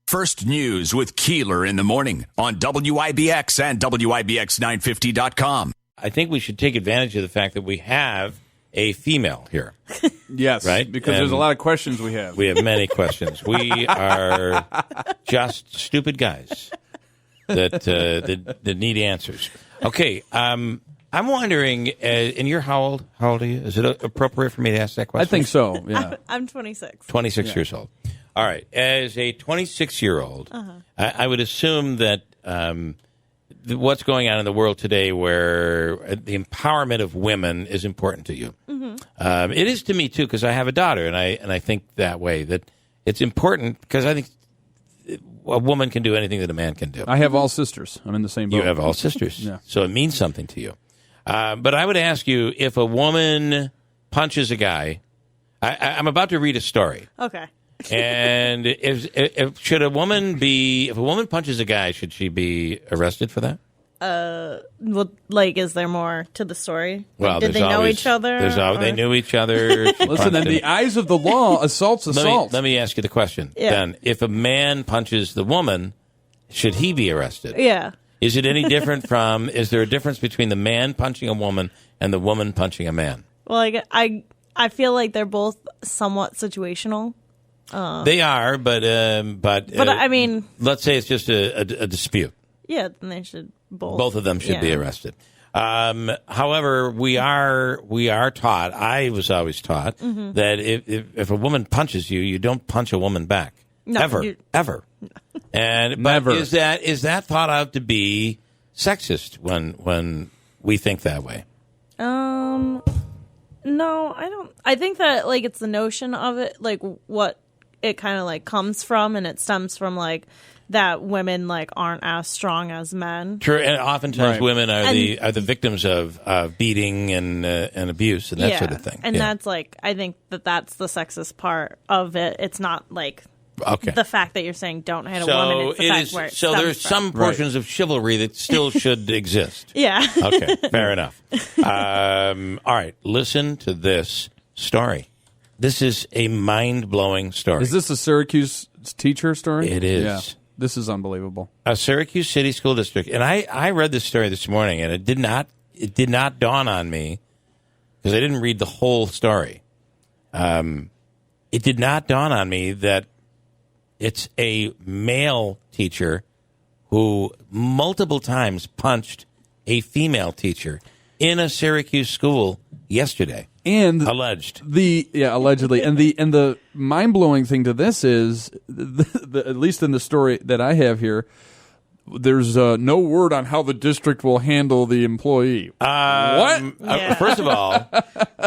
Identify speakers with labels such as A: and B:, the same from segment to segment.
A: First News with Keeler in the morning on WIBX and WIBX950.com.
B: I think we should take advantage of the fact that we have a female here.
C: Yes,
B: right?
C: Because there's a lot of questions we have.
B: We have many questions. We are just stupid guys that need answers. Okay, I'm wondering, and you're how old? How old are you? Is it appropriate for me to ask that question?
C: I think so, yeah.
D: I'm 26.
B: 26 years old. All right. As a 26-year-old, I would assume that what's going on in the world today where the empowerment of women is important to you. Mm-hmm. It is to me, too, because I have a daughter, and I think that way, that it's important because I think a woman can do anything that a man can do.
C: I have all sisters. I'm in the same boat.
B: You have all sisters.
C: Yeah.
B: So it means something to you. But I would ask you, if a woman punches a guy, I'm about to read a story.
D: Okay.
B: And if a woman punches a guy, should she be arrested for that?
D: Well, like, is there more to the story?
B: Well,
D: did they know each other?
B: They knew each other.
C: Listen, in the eyes of the law, assault's assault.
B: Let me ask you the question.
D: Yeah.
B: Then, if a man punches the woman, should he be arrested?
D: Yeah.
B: Is it any different is there a difference between the man punching a woman and the woman punching a man?
D: Well, I feel like they're both somewhat situational.
B: They are, but
D: I mean,
B: let's say it's just a dispute.
D: Yeah, then they should both.
B: Both of them should be arrested. However, we are taught. I was always taught that if a woman punches you, you don't punch a woman back.
D: No,
B: ever. And
C: Never.
B: Is that thought out to be sexist when we think that way?
D: No, I don't. I think that like it's the notion of it, like what it kind of like comes from, and it stems from like that women like aren't as strong as men.
B: True, and oftentimes women are the victims of beating and abuse and that sort of thing.
D: And that's like I think that's the sexist part of it. It's not like the fact that you're saying don't hit a woman. It's the fact where it stems
B: there's
D: from.
B: some portions of chivalry that still should exist.
D: Yeah.
B: Okay, fair enough. All right, listen to this story. This is a mind-blowing story.
C: Is this a Syracuse teacher story?
B: It is.
C: Yeah. This is unbelievable.
B: A Syracuse City School District, and I read this story this morning, and it did not dawn on me because I didn't read the whole story. It did not dawn on me that it's a male teacher who multiple times punched a female teacher in a Syracuse school yesterday.
C: And
B: alleged.
C: Allegedly. And the mind-blowing thing to this is, at least in the story that I have here, there's no word on how the district will handle the employee. What?
B: First of all,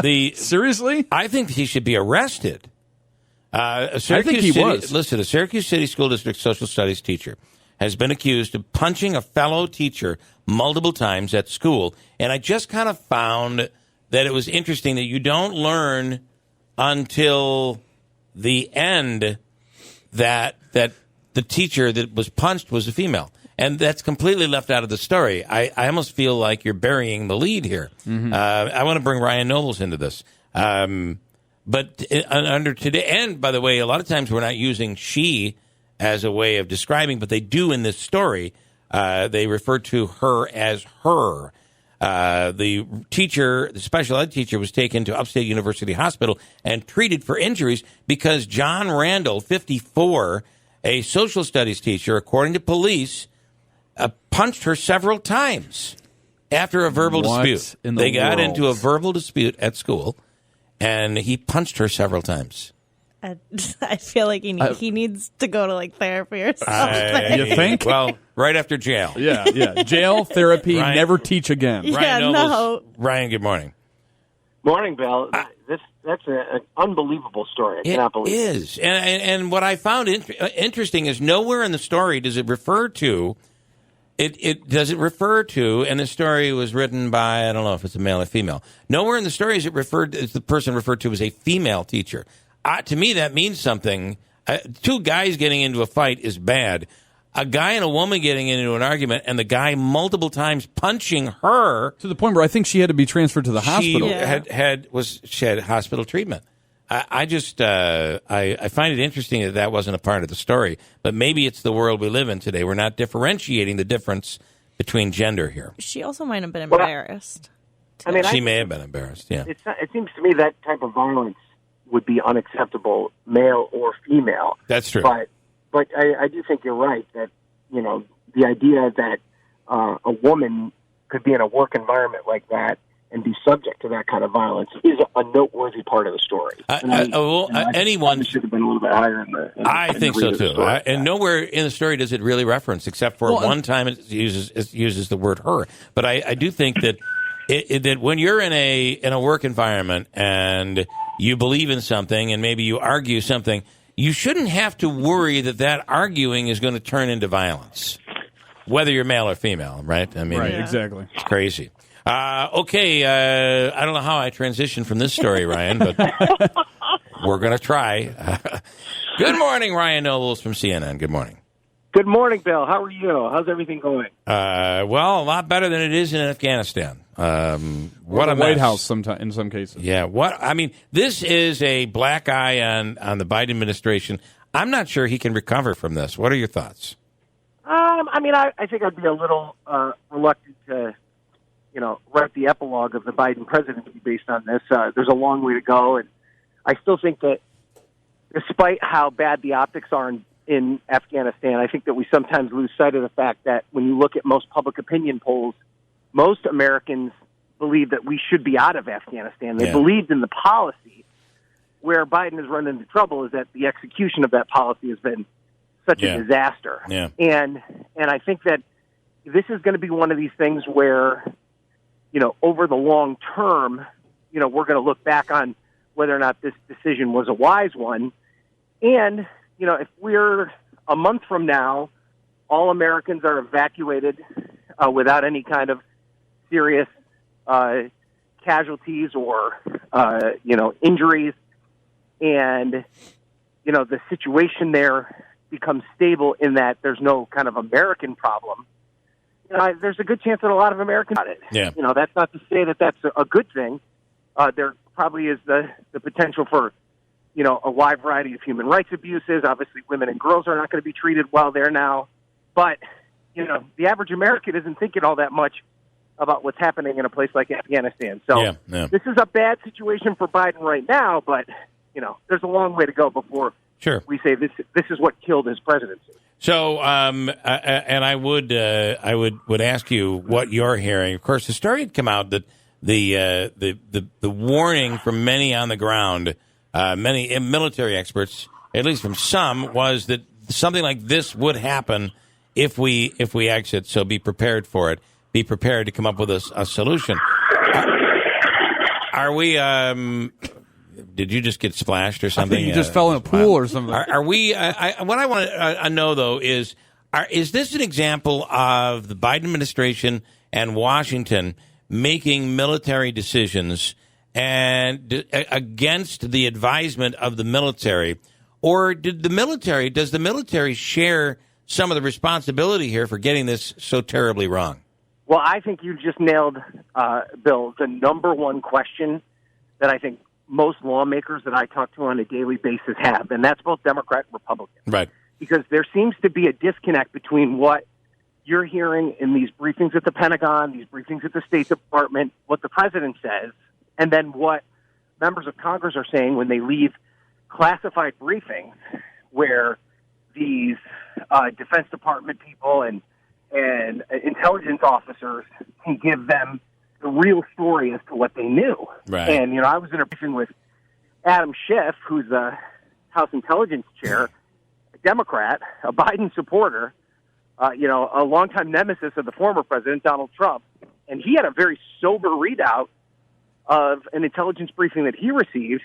C: seriously?
B: I think he should be arrested.
C: I think he was.
B: Listen, a Syracuse City School District social studies teacher has been accused of punching a fellow teacher multiple times at school. And I just kind of found that it was interesting that you don't learn until the end that the teacher that was punched was a female. And that's completely left out of the story. I almost feel like you're burying the lead here. Mm-hmm. I want to bring Ryan Nobles into this. But under today, and by the way, a lot of times we're not using she as a way of describing, but they do in this story. They refer to her as her. The special ed teacher, was taken to Upstate University Hospital and treated for injuries because John Randall, 54, a social studies teacher, according to police, punched her several times after a verbal dispute. They got into a verbal dispute at school, and he punched her several times.
D: I feel like he needs to go to like therapy or something.
C: You think?
B: Well, right after jail.
C: Yeah. Jail, therapy,
B: Ryan,
C: never teach again.
B: Ryan Nobles. Ryan, good morning.
E: Morning, Bill. That's an unbelievable story. I cannot believe it.
B: It is. And what I found interesting is nowhere in the story does it refer to, and the story was written by, I don't know if it's a male or female. Nowhere in the story is the person referred to as a female teacher. To me, that means something. Two guys getting into a fight is bad. A guy and a woman getting into an argument, and the guy multiple times punching her
C: to the point where I think she had to be transferred to the hospital.
B: She had hospital treatment. I just I find it interesting that wasn't a part of the story, but maybe it's the world we live in today. We're not differentiating the difference between gender here.
D: She also might have been embarrassed.
E: I mean,
B: She may have been embarrassed, yeah.
E: It seems to me that type of violence would be unacceptable, male or female.
B: That's true.
E: But I do think you're right that, you know, the idea that a woman could be in a work environment like that and be subject to that kind of violence is a noteworthy part of the story.
B: Anyone
E: should have been a little bit higher in the.
B: I think so too. And nowhere in the story does it really reference, except for one time it uses the word "her." But I do think that that when you're in a work environment and you believe in something and maybe you argue something, you shouldn't have to worry that arguing is going to turn into violence, whether you're male or female, right? I mean,
C: Right, exactly.
B: It's crazy. Okay, I don't know how I transitioned from this story, Ryan, but we're going to try. Good morning, Ryan Nobles from CNN. Good morning.
E: Good morning, Bill. How are you? How's everything going?
B: Well, a lot better than it is in Afghanistan. What a
C: White
B: mess.
C: House in some cases.
B: Yeah, I mean, this is a black eye on the Biden administration. I'm not sure he can recover from this. What are your thoughts?
E: I mean, I think I'd be a little reluctant to, you know, write the epilogue of the Biden presidency based on this. There's a long way to go, and I still think that despite how bad the optics are in Afghanistan, I think that we sometimes lose sight of the fact that when you look at most public opinion polls, most Americans believe that we should be out of Afghanistan. They believed in the policy. Where Biden has run into trouble is that the execution of that policy has been such a disaster.
B: Yeah.
E: And I think that this is going to be one of these things where, you know, over the long term, you know, we're going to look back on whether or not this decision was a wise one. And, you know, if we're a month from now, all Americans are evacuated without any kind of serious casualties or, you know, injuries, and, you know, the situation there becomes stable in that there's no kind of American problem, you know, there's a good chance that a lot of Americans got it.
B: Yeah.
E: You know, that's not to say that that's a good thing. There probably is the potential for, you know, a wide variety of human rights abuses. Obviously, women and girls are not going to be treated well there now. But, you know, the average American isn't thinking all that much about what's happening in a place like Afghanistan. So this is a bad situation for Biden right now, but, you know, there's a long way to go before we say this is what killed his presidency.
B: So, and I would ask you what you're hearing. Of course, the story had come out that the warning from many on the ground, many military experts, at least from some, was that something like this would happen if we exit. So be prepared for it. Be prepared to come up with a solution. Are we? Did you just get splashed or something?
C: You just fell in a pool or something.
B: Are we? What I want to know though is this an example of the Biden administration and Washington making military decisions and against the advisement of the military, or does the military share some of the responsibility here for getting this so terribly wrong?
E: Well, I think you just nailed, Bill, the number one question that I think most lawmakers that I talk to on a daily basis have, and that's both Democrat and Republican.
B: Right.
E: Because there seems to be a disconnect between what you're hearing in these briefings at the Pentagon, these briefings at the State Department, what the president says, and then what members of Congress are saying when they leave classified briefings where these Defense Department people and intelligence officers can give them the real story as to what they knew.
B: Right.
E: And, you know, I was in a briefing with Adam Schiff, who's the House Intelligence Chair, a Democrat, a Biden supporter, you know, a longtime nemesis of the former president, Donald Trump. And he had a very sober readout of an intelligence briefing that he received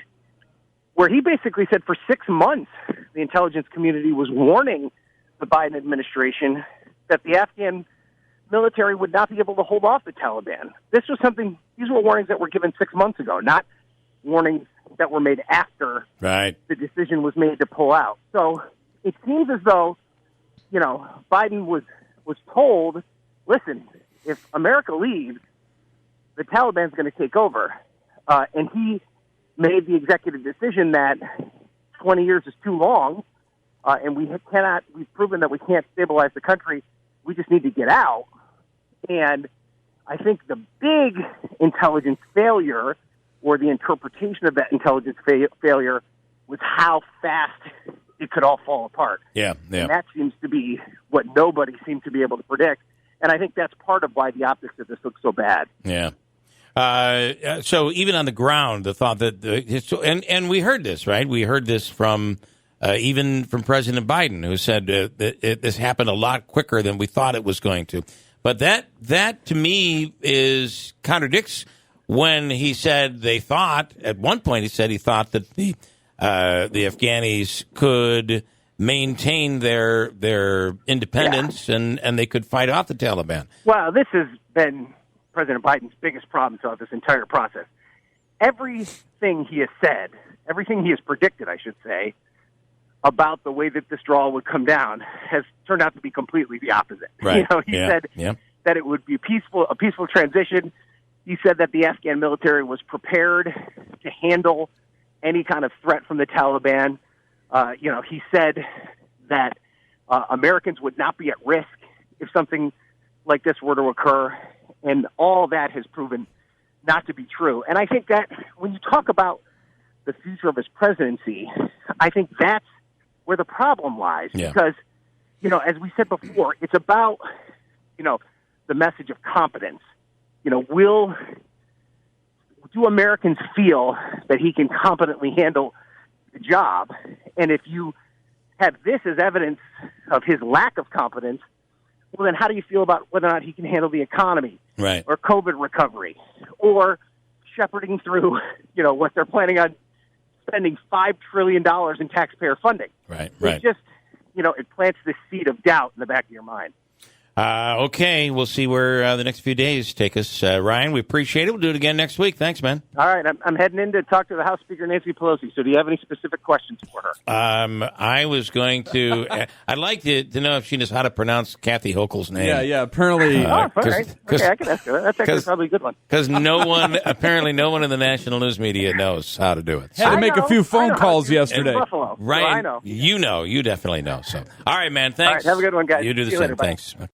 E: where he basically said for 6 months the intelligence community was warning the Biden administration that the Afghan military would not be able to hold off the Taliban. These were warnings that were given 6 months ago, not warnings that were made after the decision was made to pull out. So it seems as though, you know, Biden was told, listen, if America leaves, the Taliban's going to take over. And he made the executive decision that 20 years is too long, and we've proven that we can't stabilize the country. We just need to get out. And I think the big intelligence failure, or the interpretation of that intelligence failure, was how fast it could all fall apart.
B: Yeah.
E: And that seems to be what nobody seemed to be able to predict. And I think that's part of why the optics of this look so bad.
B: Yeah. So even on the ground, the thought that and we heard this, right? We heard this from even from President Biden, who said that this happened a lot quicker than we thought it was going to. But that to me contradicts when he said they thought at one point he thought that the Afghanis could maintain their independence and they could fight off the Taliban.
E: Well, this has been President Biden's biggest problem throughout this entire process. Everything he has said, everything he has predicted, I should say, about the way that this draw would come down has turned out to be completely the opposite.
B: Right.
E: He said that it would be a peaceful transition. He said that the Afghan military was prepared to handle any kind of threat from the Taliban. He said that Americans would not be at risk if something like this were to occur, and all that has proven not to be true. And I think that when you talk about the future of his presidency, I think that's where the problem lies.
B: Yeah.
E: Because, as we said before, it's about, the message of competence. Do Americans feel that he can competently handle the job? And if you have this as evidence of his lack of competence, well, then how do you feel about whether or not he can handle the economy,
B: right,
E: or COVID recovery, or shepherding through, what they're planning on spending $5 trillion in taxpayer funding?
B: Right.
E: It's just, it plants this seed of doubt in the back of your mind.
B: Okay, we'll see where the next few days take us. Ryan, we appreciate it. We'll do it again next week. Thanks, man.
E: All right, I'm heading in to talk to the House Speaker, Nancy Pelosi. So do you have any specific questions for her?
B: I was going to I'd like to know if she knows how to pronounce Kathy Hochul's name.
C: Yeah, apparently.
E: All right. Okay, I can ask her. That's actually probably a good one.
B: Because apparently no one in the national news media knows how to do it.
C: Had to make a few phone calls yesterday.
E: Buffalo.
B: Ryan,
E: so I know.
B: you definitely know. So, all right, man, thanks.
E: All right, have a good one, guys.
B: You do the
E: See you
B: same.
E: later. Bye.
B: Thanks.